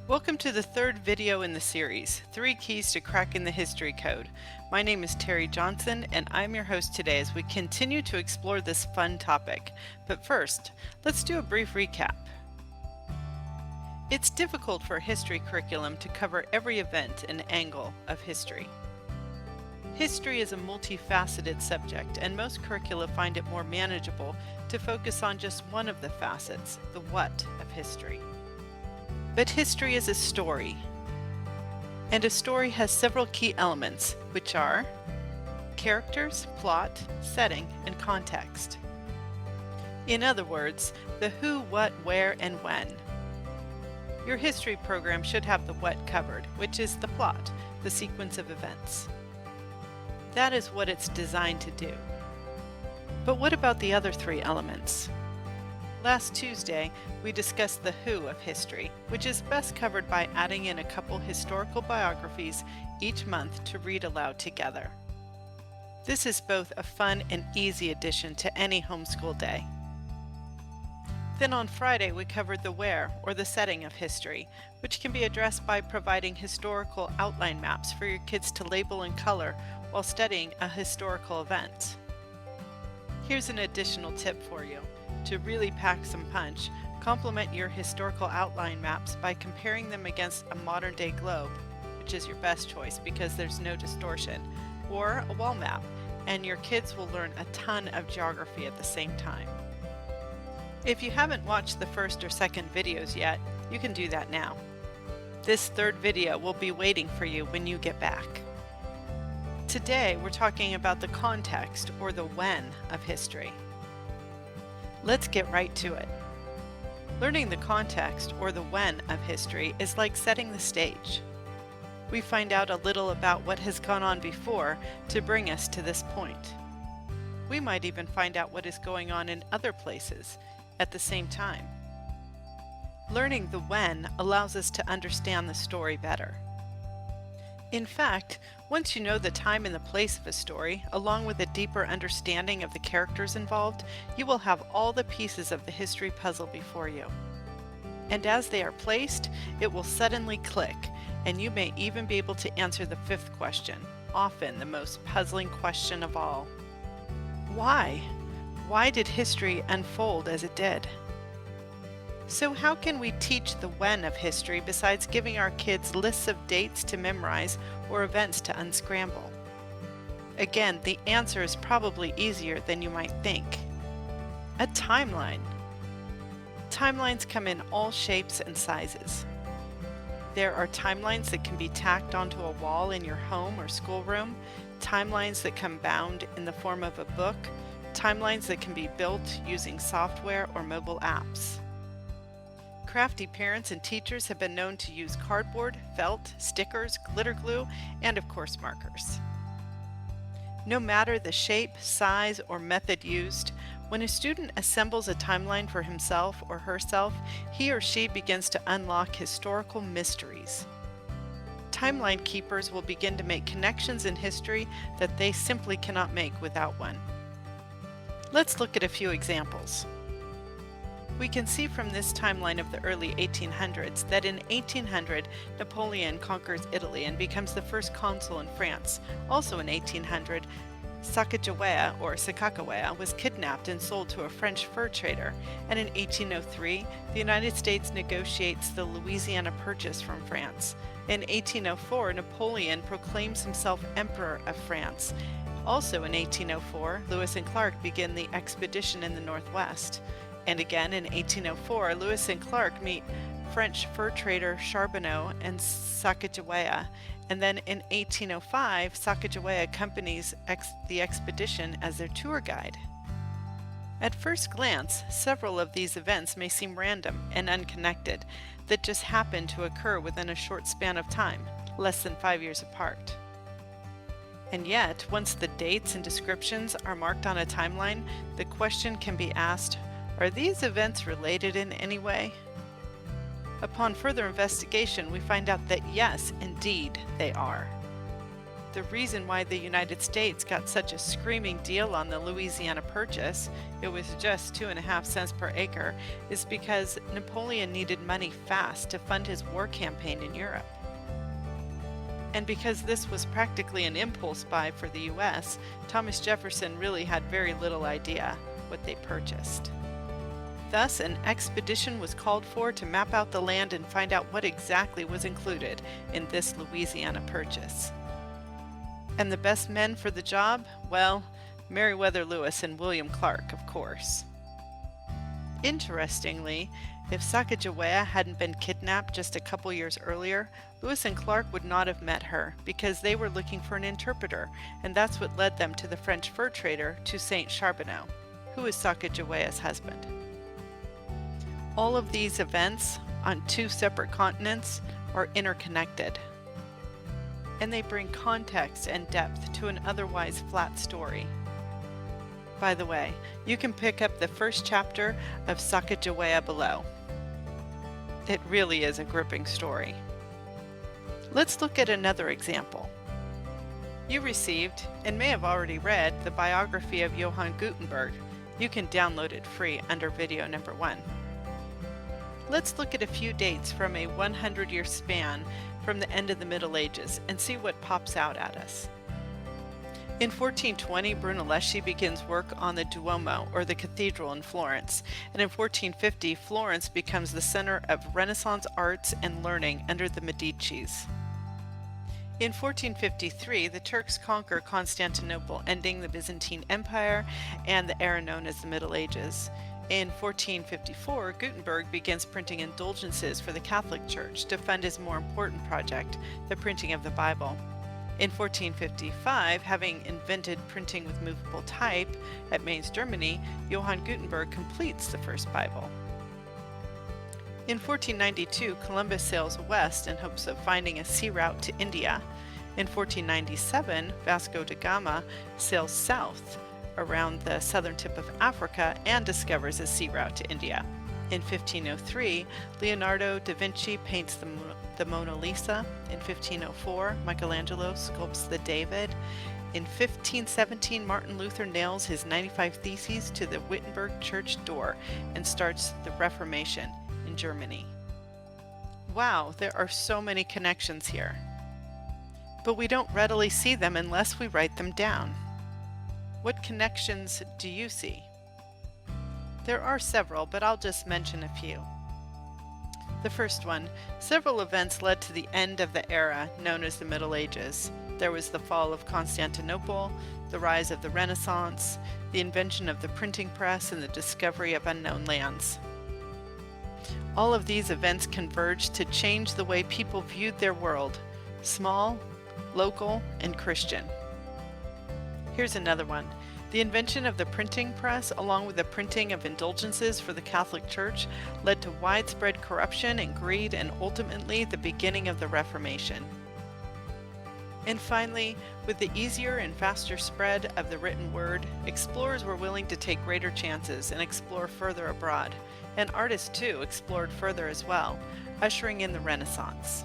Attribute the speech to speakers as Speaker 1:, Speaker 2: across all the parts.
Speaker 1: Welcome to the third video in the series, 3 Keys to Cracking the History Code. My name is Terry Johnson and I'm your host today as we continue to explore this fun topic. But first, let's do a brief recap. It's difficult for a history curriculum to cover every event and angle of history. History is a multifaceted subject and most curricula find it more manageable to focus on just one of the facets, the what of history. But history is a story, and a story has several key elements, which are characters, plot, setting, and context. In other words, the who, what, where, and when. Your history program should have the what covered, which is the plot, the sequence of events. That is what it's designed to do. But what about the other 3 elements? Last Tuesday, we discussed the who of history, which is best covered by adding in a couple historical biographies each month to read aloud together. This is both a fun and easy addition to any homeschool day. Then on Friday, we covered the where, or the setting of history, which can be addressed by providing historical outline maps for your kids to label and color while studying a historical event. Here's an additional tip for you. To really pack some punch, complement your historical outline maps by comparing them against a modern-day globe, which is your best choice because there's no distortion, or a wall map, and your kids will learn a ton of geography at the same time. If you haven't watched the first or second videos yet, you can do that now. This third video will be waiting for you when you get back. Today, we're talking about the context, or the when, of history. Let's get right to it. Learning the context, or the when, of history is like setting the stage. We find out a little about what has gone on before to bring us to this point. We might even find out what is going on in other places at the same time. Learning the when allows us to understand the story better. In fact, once you know the time and the place of a story, along with a deeper understanding of the characters involved, you will have all the pieces of the history puzzle before you. And as they are placed, it will suddenly click, and you may even be able to answer the 5th question, often the most puzzling question of all. Why? Why did history unfold as it did? So how can we teach the when of history besides giving our kids lists of dates to memorize or events to unscramble? Again, the answer is probably easier than you might think. A timeline. Timelines come in all shapes and sizes. There are timelines that can be tacked onto a wall in your home or schoolroom, timelines that come bound in the form of a book, timelines that can be built using software or mobile apps. Crafty parents and teachers have been known to use cardboard, felt, stickers, glitter glue, and of course markers. No matter the shape, size, or method used, when a student assembles a timeline for himself or herself, he or she begins to unlock historical mysteries. Timeline keepers will begin to make connections in history that they simply cannot make without one. Let's look at a few examples. We can see from this timeline of the early 1800s that in 1800 Napoleon conquers Italy and becomes the first consul in France. Also in 1800, Sacagawea was kidnapped and sold to a French fur trader, and in 1803 the United States negotiates the Louisiana Purchase from France. In 1804 Napoleon proclaims himself Emperor of France. Also in 1804 Lewis and Clark begin the expedition in the Northwest. And again in 1804, Lewis and Clark meet French fur trader Charbonneau and Sacagawea, and then in 1805, Sacagawea accompanies the expedition as their tour guide. At first glance, several of these events may seem random and unconnected, that just happen to occur within a short span of time, less than 5 years apart. And yet, once the dates and descriptions are marked on a timeline, the question can be asked, are these events related in any way? Upon further investigation, we find out that yes, indeed, they are. The reason why the United States got such a screaming deal on the Louisiana Purchase, it was just 2.5 cents per acre, is because Napoleon needed money fast to fund his war campaign in Europe. And because this was practically an impulse buy for the US, Thomas Jefferson really had very little idea what they purchased. Thus, an expedition was called for to map out the land and find out what exactly was included in this Louisiana Purchase. And the best men for the job? Well, Meriwether Lewis and William Clark, of course. Interestingly, if Sacagawea hadn't been kidnapped just a couple years earlier, Lewis and Clark would not have met her because they were looking for an interpreter, and that's what led them to the French fur trader Toussaint Charbonneau, who is Sacagawea's husband. All of these events on 2 separate continents are interconnected, and they bring context and depth to an otherwise flat story. By the way, you can pick up the first chapter of Sacagawea below. It really is a gripping story. Let's look at another example. You received, and may have already read, the biography of Johann Gutenberg. You can download it free under video number 1. Let's look at a few dates from a 100-year span from the end of the Middle Ages and see what pops out at us. In 1420, Brunelleschi begins work on the Duomo, or the cathedral in Florence, and in 1450, Florence becomes the center of Renaissance arts and learning under the Medicis. In 1453, the Turks conquer Constantinople, ending the Byzantine Empire and the era known as the Middle Ages. In 1454, Gutenberg begins printing indulgences for the Catholic Church to fund his more important project, the printing of the Bible. In 1455, having invented printing with movable type at Mainz, Germany, Johann Gutenberg completes the first Bible. In 1492, Columbus sails west in hopes of finding a sea route to India. In 1497, Vasco da Gama sails south around the southern tip of Africa and discovers a sea route to India. In 1503, Leonardo da Vinci paints the Mona Lisa. In 1504, Michelangelo sculpts the David. In 1517, Martin Luther nails his 95 Theses to the Wittenberg church door and starts the Reformation in Germany. Wow, there are so many connections here. But we don't readily see them unless we write them down. What connections do you see? There are several, but I'll just mention a few. The first one, several events led to the end of the era known as the Middle Ages. There was the fall of Constantinople, the rise of the Renaissance, the invention of the printing press, and the discovery of unknown lands. All of these events converged to change the way people viewed their world, small, local, and Christian. Here's another one. The invention of the printing press, along with the printing of indulgences for the Catholic Church, led to widespread corruption and greed and ultimately the beginning of the Reformation. And finally, with the easier and faster spread of the written word, explorers were willing to take greater chances and explore further abroad. And artists, too, explored further as well, ushering in the Renaissance.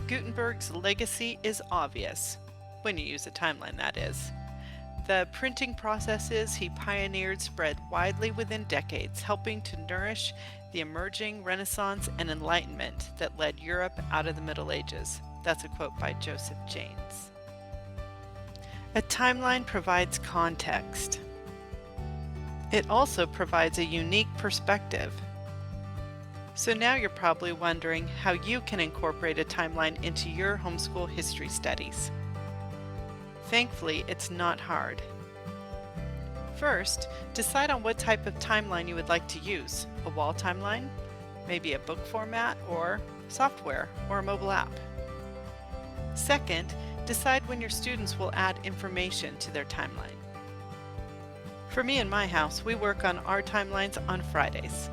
Speaker 1: Gutenberg's legacy is obvious, when you use a timeline, that is. The printing processes he pioneered spread widely within decades, helping to nourish the emerging Renaissance and Enlightenment that led Europe out of the Middle Ages. That's a quote by Joseph Janes. A timeline provides context. It also provides a unique perspective. So now you're probably wondering how you can incorporate a timeline into your homeschool history studies. Thankfully, it's not hard. First, decide on what type of timeline you would like to use. A wall timeline, maybe a book format, or software, or a mobile app. Second, decide when your students will add information to their timeline. For me and my house, we work on our timelines on Fridays.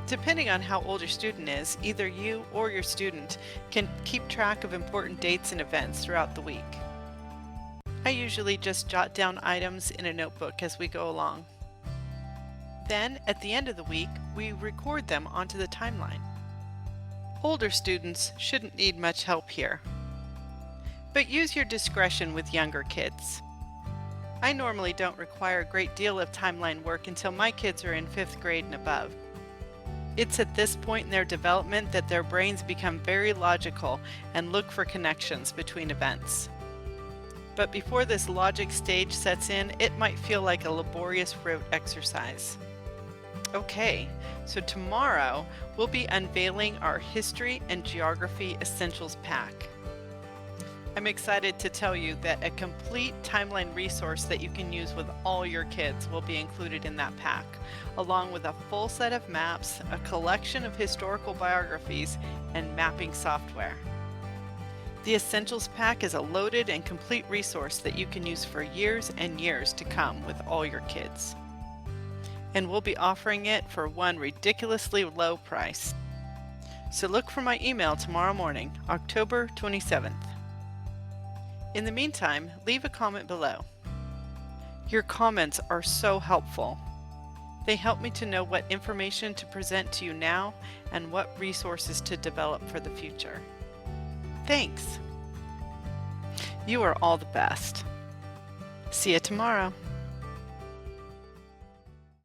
Speaker 1: Depending on how old your student is, either you or your student can keep track of important dates and events throughout the week. I usually just jot down items in a notebook as we go along. Then, at the end of the week, we record them onto the timeline. Older students shouldn't need much help here. but use your discretion with younger kids. I normally don't require a great deal of timeline work until my kids are in 5th grade and above. It's at this point in their development that their brains become very logical and look for connections between events. But before this logic stage sets in, it might feel like a laborious rote exercise. Okay, so tomorrow we'll be unveiling our History and Geography Essentials Pack. I'm excited to tell you that a complete timeline resource that you can use with all your kids will be included in that pack, along with a full set of maps, a collection of historical biographies, and mapping software. The Essentials Pack is a loaded and complete resource that you can use for years and years to come with all your kids. And we'll be offering it for one ridiculously low price. So look for my email tomorrow morning, October 27th. In the meantime, leave a comment below. Your comments are so helpful. They help me to know what information to present to you now and what resources to develop for the future. Thanks! You are all the best. See you tomorrow.